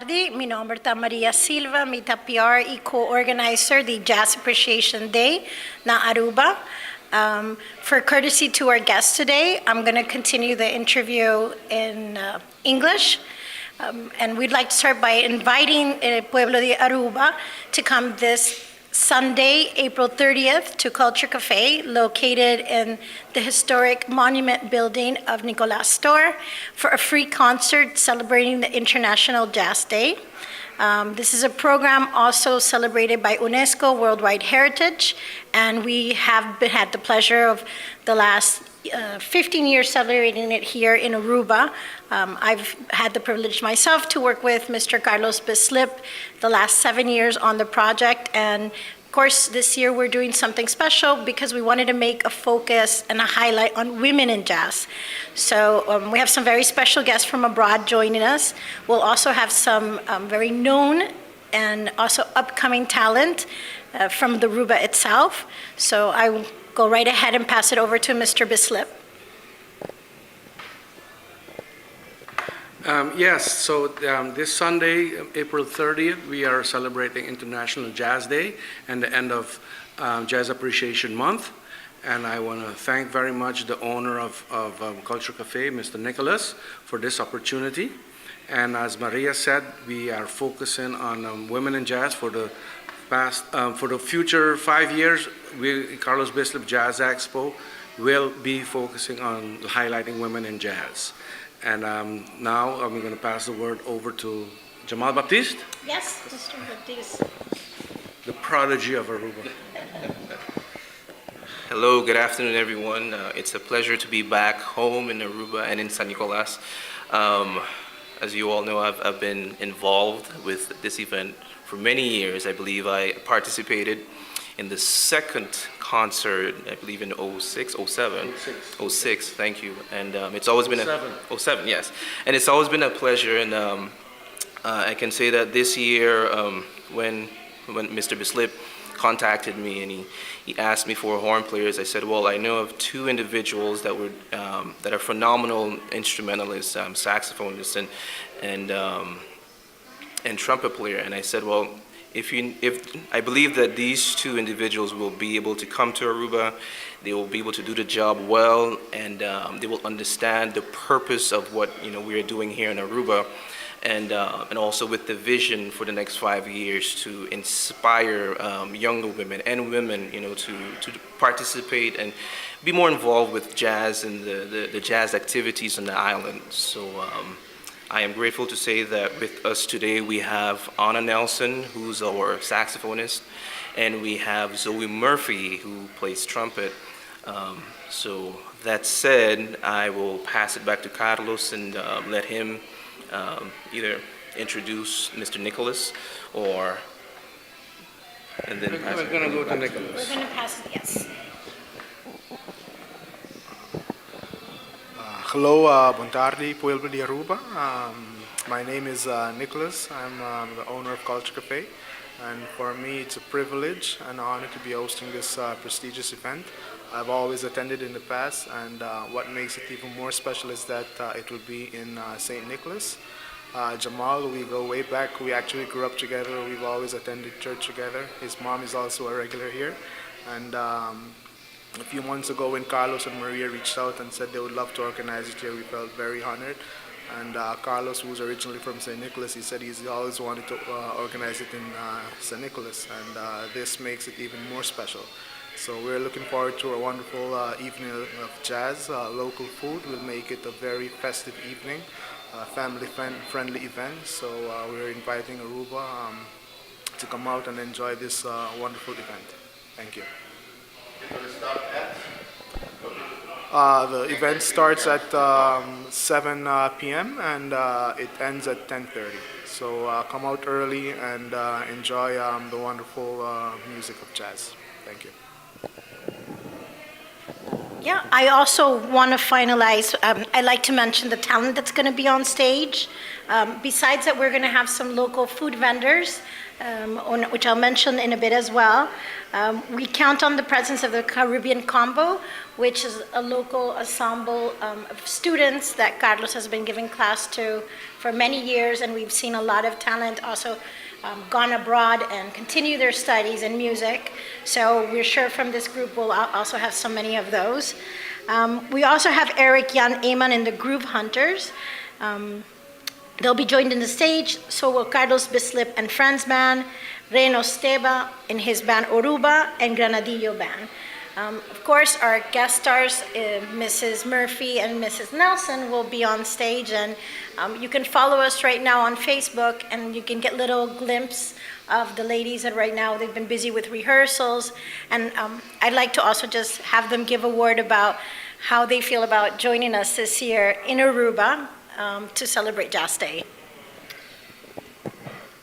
tarde. Mi nombre es Maria Silva, mi PR y co-organizer the Jazz Appreciation Day na Aruba. For courtesy to our guests today, I'm going to continue the interview in English. And we'd like to start by inviting El Pueblo de Aruba to come this Sunday, April 30th, to Culture Cafe, located in the historic monument building of Nicolas Store, for a free concert celebrating the International Jazz Day. This is a program also celebrated by UNESCO Worldwide Heritage, and we have had the pleasure of the last 15 years celebrating it here in Aruba. I've had the privilege myself to work with Mr. Carlos Bislip the last 7 years on the project, and of course this year we're doing something special because we wanted to make a focus and a highlight on women in jazz. So we have some very special guests from abroad joining us. We'll also have some very known and also upcoming talent from the Aruba itself. So I will go right ahead and pass it over to Mr. Bislip. Yes, so this Sunday, April 30th, we are celebrating International Jazz Day and the end of Jazz Appreciation Month. And I want to thank very much the owner of Culture Cafe, Mr. Nicholas, for this opportunity. And as Maria said, we are focusing on women in jazz for the future 5 years. Carlos Bislip Jazz Expo will be focusing on highlighting women in jazz. And now I'm going to pass the word over to Jamal Baptiste. Yes, Mr. Baptiste. The prodigy of Aruba. Hello, good afternoon, everyone. It's a pleasure to be back home in Aruba and in San Nicolas. As you all know, I've been involved with this event for many years. I believe I participated in the second concert, I believe in 06, 07? 06, thank you. And it's always been a... 07, yes. And it's always been a pleasure, and I can say that this year, when Mr. Bislip contacted me and he asked me for horn players, I said, well, I know of two individuals that are phenomenal instrumentalists, saxophonists and trumpet player. And I said, well, if I believe that these two individuals will be able to come to Aruba, they will be able to do the job well, and they will understand the purpose of what we are doing here in Aruba, and also with the vision for the next 5 years to inspire younger women and women, to participate and be more involved with jazz and the jazz activities on the island. So. I am grateful to say that with us today we have Anna Nelson, who's our saxophonist, and we have Zoe Murphy, who plays trumpet. So that said, I will pass it back to Carlos and let him either introduce Mr. Nicholas or... And then we're going to go to Nicholas. We're going to pass it, yes. Hello, buon tardi, Pueblo de Aruba. My name is Nicholas. I'm the owner of Culture Cafe, and for me it's a privilege and honor to be hosting this prestigious event. I've always attended in the past, and what makes it even more special is that it will be in St. Nicholas. Jamal, we go way back. We actually grew up together. We've always attended church together. His mom is also a regular here, and a few months ago when Carlos and Maria reached out and said they would love to organize it here, we felt very honored. And Carlos, who's originally from St. Nicholas, he said he's always wanted to organize it in St. Nicholas, and this makes it even more special. So we're looking forward to a wonderful evening of jazz. Local food will make it a very festive evening, family-friendly event. So we're inviting Aruba to come out and enjoy this wonderful event. Thank you. The event starts at 7 p.m. and it ends at 10:30. So come out early and enjoy the wonderful music of jazz. Thank you. Yeah, I also want to finalize, I'd like to mention the talent that's going to be on stage. Besides that, we're going to have some local food vendors. which I'll mention in a bit as well. We count on the presence of the Caribbean Combo, which is a local ensemble of students that Carlos has been giving class to for many years, and we've seen a lot of talent also gone abroad and continue their studies in music. So we're sure from this group we'll also have so many of those. We also have Eric Jan Eman and the Groove Hunters. They'll be joined in the stage, so will Carlos Bislip and Friends Band, Reno Steba in his band Oruba, and Granadillo Band. Of course, our guest stars, Mrs. Murphy and Mrs. Nelson, will be on stage, and you can follow us right now on Facebook, and you can get little glimpse of the ladies that right now they've been busy with rehearsals. And I'd like to also just have them give a word about how they feel about joining us this year in Aruba to celebrate Jazz Day.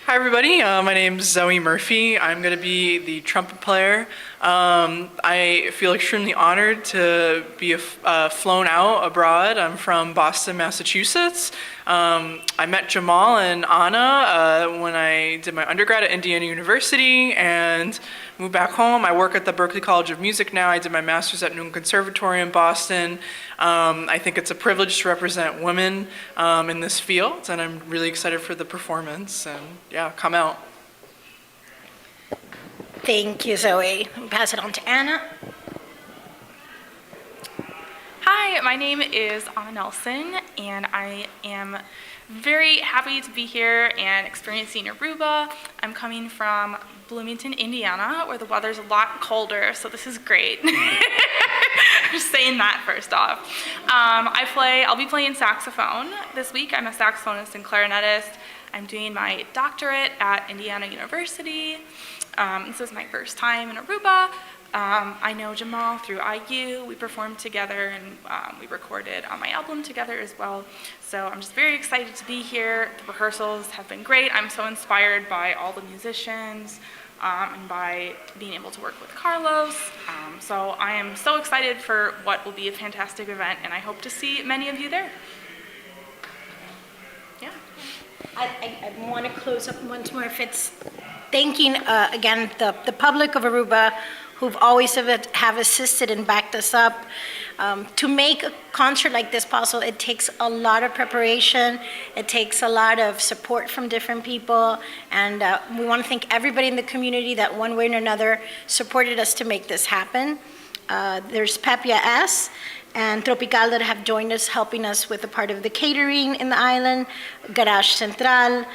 Hi everybody, my name is Zoe Murphy. I'm going to be the trumpet player. I feel extremely honored to be flown out abroad. I'm from Boston, Massachusetts. I met Jamal and Anna when I did my undergrad at Indiana University and moved back home. I work at the Berklee College of Music now. I did my master's at Newton Conservatory in Boston. I think it's a privilege to represent women in this field, and I'm really excited for the performance. And yeah, come out. Thank you, Zoe. I'll pass it on to Anna. Hi, my name is Anna Nelson, and I am very happy to be here and experiencing Aruba. I'm coming from Bloomington, Indiana, where the weather's a lot colder, so this is great. Just saying that first off. I'll be playing saxophone this week. I'm a saxophonist and clarinetist. I'm doing my doctorate at Indiana University. This is my first time in Aruba. I know Jamal through IU. We performed together and we recorded on my album together as well. So I'm just very excited to be here. The rehearsals have been great. I'm so inspired by all the musicians and by being able to work with Carlos. So I am so excited for what will be a fantastic event, and I hope to see many of you there. Yeah. I want to close up once more if it's thanking again the public of Aruba who've always have assisted and backed us up. To make a concert like this possible, it takes a lot of preparation, it takes a lot of support from different people, and we want to thank everybody in the community that one way or another supported us to make this happen. There's Pepia S. and Tropical that have joined us, helping us with a part of the catering in the island, Garage Central,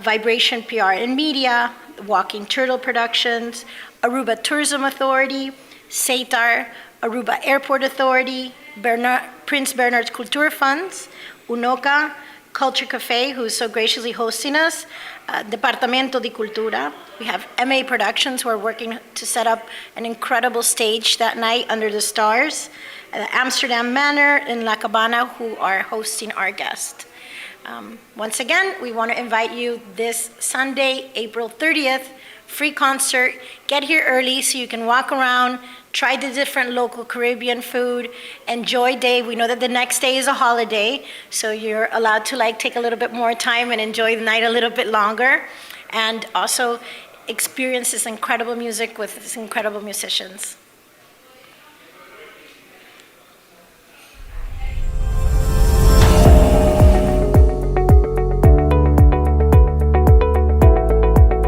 Vibration PR and Media, Walking Turtle Productions, Aruba Tourism Authority, SATAR, Aruba Airport Authority, Prince Bernhard's Culture Funds, UNOCA, Culture Cafe, who's so graciously hosting us, Departamento de Cultura. We have MA Productions, who are working to set up an incredible stage that night under the stars, Amsterdam Manor and La Cabana, who are hosting our guest. Once again, we want to invite you this Sunday, April 30th, free concert. Get here early so you can walk around, try the different local Caribbean food, enjoy day. We know that the next day is a holiday, so you're allowed to take a little bit more time and enjoy the night a little bit longer, and also experience this incredible music with these incredible musicians.